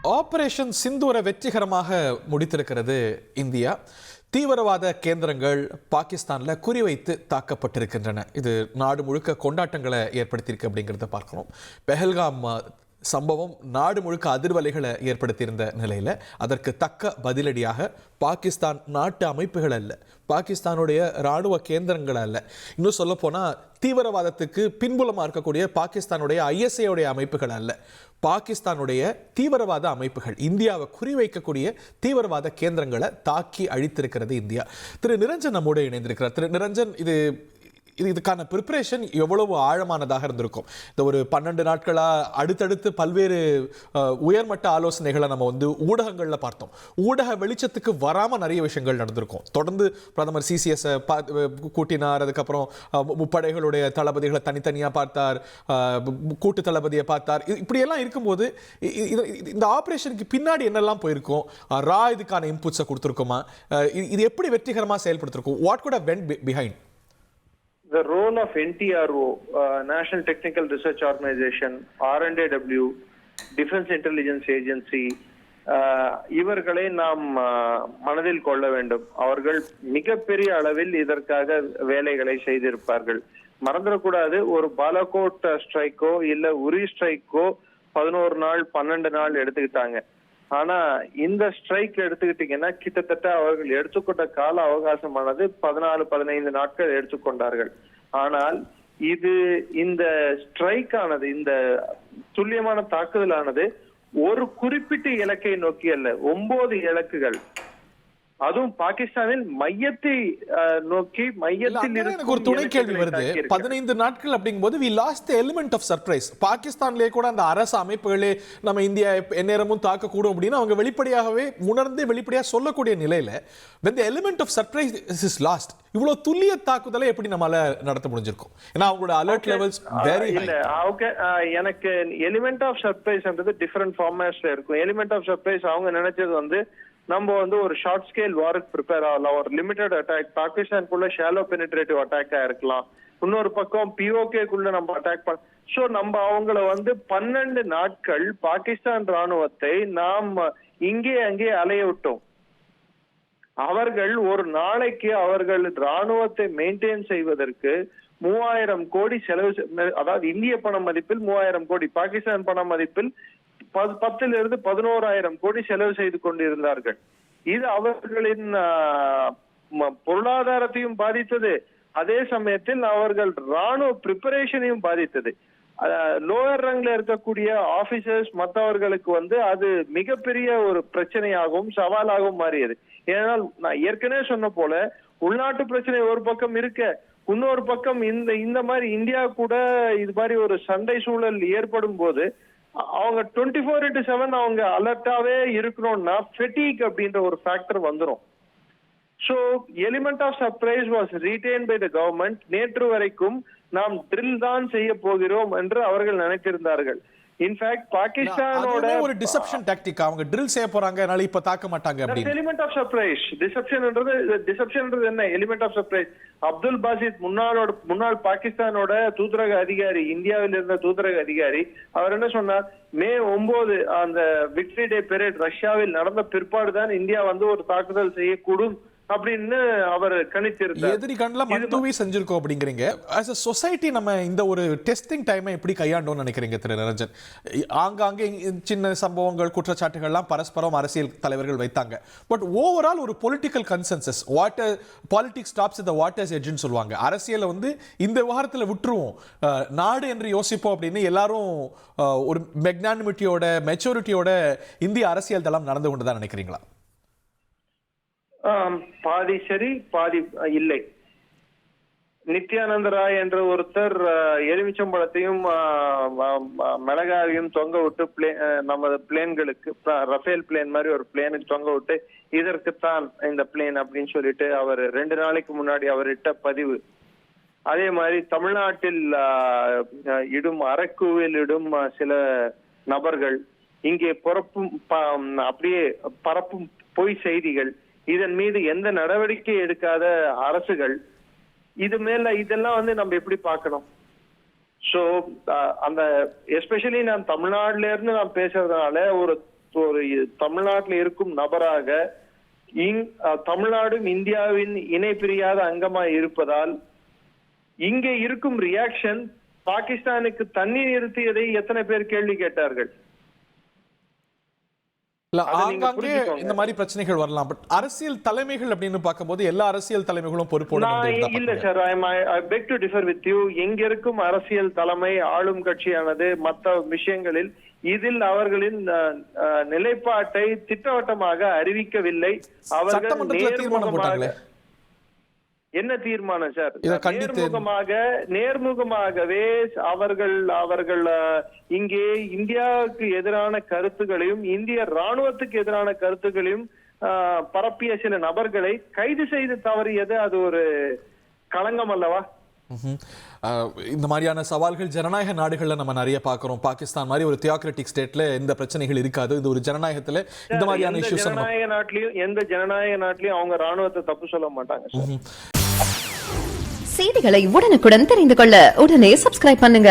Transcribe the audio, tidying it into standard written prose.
Operation சிந்தூரை வெற்றிகரமாக முடித்திருக்கிறது India. தீவிரவாத கேந்திரங்கள் பாகிஸ்தானில் குறிவைத்து தாக்கப்பட்டிருக்கின்றன. இது நாடு முழுக்க கொண்டாட்டங்களை ஏற்படுத்தியிருக்கு அப்படிங்கிறத பார்க்கணும். பெஹல்காம் சம்பவம் நாடு முழுக்க அதிர்வலைகளை ஏற்படுத்தியிருந்த நிலையில் அதற்கு தக்க பதிலடியாக பாகிஸ்தான் நாட்டு அமைப்புகள் அல்ல, பாகிஸ்தானுடைய இராணுவ கேந்திரங்கள் அல்ல, இன்னும் சொல்லப்போனால் தீவிரவாதத்துக்கு பின்புலமாக இருக்கக்கூடிய பாகிஸ்தானுடைய ஐஎஸ்ஐ அமைப்புகள் அல்ல, பாகிஸ்தானுடைய தீவிரவாத அமைப்புகள், இந்தியாவை குறிவைக்கக்கூடிய தீவிரவாத கேந்திரங்களை தாக்கி அழித்திருக்கிறது இந்தியா. திரு நிரஞ்சன் நம்மோடு இணைந்திருக்கிறார். திரு நிரஞ்சன், இதுக்கான ப்ரிப்பரேஷன் எவ்வளவு ஆழமானதாக இருந்திருக்கும்? இந்த ஒரு 12 நாட்களாக அடுத்தடுத்து பல்வேறு உயர்மட்ட ஆலோசனைகளை நம்ம ஊடகங்களில் பார்த்தோம். ஊடக வெளிச்சத்துக்கு வராமல் நிறைய விஷயங்கள் நடந்திருக்கும். தொடர்ந்து பிரதமர் சிசிஎஸை கூட்டினார், அதுக்கப்புறம் முப்படைகளுடைய தளபதிகளை தனித்தனியாக பார்த்தார், கூட்டு தளபதியை பார்த்தார். இப்படியெல்லாம் இருக்கும்போது இந்த ஆப்ரேஷனுக்கு பின்னாடி என்னெல்லாம் போயிருக்கும்? இதுக்கான இன்புட்ஸை கொடுத்துருக்கோமா? இது எப்படி வெற்றிகரமாக செயல்படுத்திருக்கும்? What good how went behind? The role of NTRO, National Technical Research Organization, R&AW, Defense Intelligence Agency, இவர்களை நாம் மனதில் கொள்ள வேண்டும். அவர்கள் மிகப்பெரிய அளவில் இதற்காக வேலைகளை செய்திருப்பார்கள். மறந்துடக்கூடாது, ஒரு பாலாகோட் ஸ்ட்ரைக்கோ இல்ல உரி ஸ்ட்ரைக்கோ 11 நாள் 12 நாள் எடுத்துக்கிட்டாங்க. ஆனா இந்த ஸ்ட்ரைக் எடுத்துக்கிட்டீங்கன்னா கிட்டத்தட்ட அவர்கள் எடுத்துக்கொண்ட கால அவகாசமானது 14-15 நாட்கள் எடுத்துக்கொண்டார்கள். ஆனால் இந்த ஸ்ட்ரைக் ஆனது, இந்த துல்லியமான தாக்குதலானது ஒரு குறிப்பிட்ட இலக்கை நோக்கி அல்ல, 9 இலக்குகள், அதுவும் பாகிஸ்தானில் மையத்தை நோக்கி, மையத்தில் எனக்கு ஒரு துணை கேள்வி வருது. 15 நாட்கள் அப்படிங்கும்போது we lost the element of surprise. பாகிஸ்தான்லயே கூட அந்த அரசு அமைப்புகளே நம்ம இந்தியா எந்நேரமும் தாக்கக்கூடும் அப்படின்னு அவங்க வெளிப்படையாகவே உணர்ந்து வெளிப்படையாக சொல்லக்கூடிய நிலையில when the element of surprise is lost, இவ்வளவு துல்லிய தாக்குதலை எப்படி நம்மளால நடத்த முடிஞ்சிருக்கும்? ஏன்னா அவங்களோட alert levels very high. Okay, எனக்கு எலிமெண்ட் ஆஃப் சர்ப்ரைஸ்ன்றது டிஃபரெண்ட் ஃபார்மேட்ஸ்ல இருக்கும். எலிமெண்ட் ஆஃப் சர்ப்ரைஸ் அவங்க நினைச்சது நம்ம ஒரு ஷார்ட் ஸ்கேல் வாருக்கு ப்ரிப்பேர் ஆகலாம், ஒரு லிமிடெட் அட்டாக், பாகிஸ்தானுக்குள்ள ஷாலோ பெனிட்ரேட்டிவ் அட்டாக்கா இருக்கலாம், இன்னொரு பக்கம் பிஓகேக்குள்ள நம்ம அட்டாக் பண்ண. சோ நம்ம அவங்கள 12 நாட்கள் பாகிஸ்தான் ராணுவத்தை நாம் அங்கே அலைய விட்டோம். அவர்கள் ஒரு நாளைக்கு அவர்கள் ராணுவத்தை மெயின்டைன் செய்வதற்கு 3000 கோடி செலவு, அதாவது இந்திய பண மதிப்பில் 3000 கோடி, பாகிஸ்தான் பண மதிப்பில் 10 11,000 கோடி செலவு செய்து கொண்டிருந்தார்கள். இது அவர்களின் பொருளாதாரத்தையும் பாதித்தது, அதே சமயத்தில் அவர்கள் ராணுவ பிரிப்பரேஷனையும் பாதித்தது. லோயர் ரேங்க்ல இருக்கக்கூடிய ஆபீசர்ஸ் மற்றவர்களுக்கு அது மிகப்பெரிய ஒரு பிரச்சனையாகவும் சவாலாகவும் மாறியது. ஏனால் நான் ஏற்கனவே சொன்ன போல உள்நாட்டு பிரச்சனை ஒரு பக்கம் இருக்க, இன்னொரு பக்கம் இந்த மாதிரி இந்தியா கூட இது மாதிரி ஒரு சண்டை சூழல் ஏற்படும் போது அவங்க 24/7 அவங்க அலர்ட்டாவே இருக்கணும்னா ஃபெட்டிக் அப்படின்ற ஒரு ஃபேக்டர் வந்துடும். So element of surprise was retain by the government. நேற்று வரைக்கும் நாம் ட்ரில் தான் செய்ய போகிறோம் என்று அவர்கள் நினைத்திருந்தார்கள். இன்ஃபேக்ட் பாகிஸ்தானோட ஒரு டிசெப்ஷன் டாக்டிக், அவங்க ட்ரில் செய்ய போறாங்க, அதனால இப்ப தாக்க மாட்டாங்க அப்படி. Element of surprise. டிசெப்ஷன்ன்றது என்ன? Element of surprise. Abdul Basit முன்னாள் பாகிஸ்தானோட தூதரக அதிகாரி, இந்தியாவில் இருந்த தூதரக அதிகாரி, அவர் என்ன சொன்னார்? மே 9 அந்த விக்டரி டே பெரேட் ரஷ்யாவில் நடந்த பிற்பாடுதான் இந்தியா ஒரு தாக்குதல் செய்யக்கூடும் அப்படின்னு அவர் கணித்திருந்தார். எதிரி கண்ணில் மருத்துவமே செஞ்சிருக்கோம் அப்படிங்கிறீங்க. ஆஸ் அ சொசைட்டி நம்ம இந்த ஒரு டெஸ்டிங் டைமை எப்படி கையாண்டோம்னு நினைக்கிறீங்க திரு நிரஞ்சன்? ஆங்காங்கே சின்ன சம்பவங்கள், குற்றச்சாட்டுகள்லாம் பரஸ்பரம் அரசியல் தலைவர்கள் வைத்தாங்க. பட் ஓவரால் ஒரு political consensus, politics stops the waters எட்ஜ்னு சொல்லுவாங்க. அரசியலை இந்த விவகாரத்தில் விட்டுருவோம், நாடு என்று யோசிப்போம் அப்படின்னு எல்லாரும் ஒரு மெக்னானிமிட்டியோட மெச்சூரிட்டியோட இந்திய அரசியல் தளம் நடந்து கொண்டு தான் நினைக்கிறீங்களா? பாதி சரி பாதி இல்லை. நித்யானந்த ராய் என்ற ஒருத்தர் எலுமிச்சம்பழத்தையும் மிளகாயையும் தொங்க விட்டு நமது பிளேன்களுக்கு, ரஃபேல் பிளேன் மாதிரி ஒரு பிளேனுக்கு தொங்க விட்டு இதற்குத்தான் இந்த பிளேன் அப்படின்னு சொல்லிட்டு அவர் 2 நாளைக்கு முன்னாடி அவர் இட்ட பதிவு. அதே மாதிரி தமிழ்நாட்டில் அரக்குவில் இடும் சில நபர்கள் இங்கே அப்படியே பரப்பும் பொய் செய்திகள், இதன் மீது எந்த நடவடிக்கை எடுக்காத அரசுகள், இதெல்லாம் நம்ம எப்படி பார்க்கணும்? சோ அந்த எஸ்பெஷலி நான் தமிழ்நாடுல இருந்து நான் பேசுறதுனால ஒரு ஒரு தமிழ்நாட்டில் இருக்கும் நபராக தமிழ்நாடும் இந்தியாவின் இணை பிரியாத அங்கமாய் இருப்பதால் இங்கே இருக்கும் ரியாக்ஷன் பாகிஸ்தானுக்கு தண்ணி நிறுத்தியதை எத்தனை பேர் கேள்வி கேட்டார்கள்? இல்ல ஆங்காங்கே இந்த மாதிரி பிரச்சனைகள் வரலாம். பட் அரசியல் தலைமைகள் அப்படின்னு பார்க்கும்போது எல்லா அரசியல் தலைமைகளும் பொறுப்போடு இல்ல sir, I peg to differ with you. எங்க இருக்கும் அரசியல் தலைமை ஆளும் கட்சியானது மற்ற விஷயங்களில் இதில் அவர்களின் நிலைப்பாட்டை திட்டவட்டமாக அறிவிக்கவில்லை. அவர்கள் என்ன தீர்மானம் சார்? நேர்முகமாகவே அவர்கள் இங்கே இந்தியாவுக்கு எதிரான கருத்துகளையும் இந்திய ராணுவத்துக்கு எதிரான கருத்துகளையும் பரப்பிய சில நபர்களை கைது செய்து தவறியது அது ஒரு களங்கம் அல்லவா? இந்த மாதிரியான சவால்கள் ஜனநாயக நாடுகள்ல நம்ம நிறைய பார்க்கிறோம். பாகிஸ்தான் மாதிரி ஒரு தியோக்ராட்டிக் ஸ்டேட்ல இந்த பிரச்சனைகள் இருக்காது. இது ஒரு ஜனநாயகத்துல இந்த மாதிரியான இஷ்யூஸ் எந்த ஜனநாயக நாட்டிலையும் அவங்க ராணுவத்தை தப்பு சொல்ல மாட்டாங்க. செய்திகளை உடனுக்குடன் தெரிந்து கொள்ள உடனே சப்ஸ்கிரைப் பண்ணுங்க.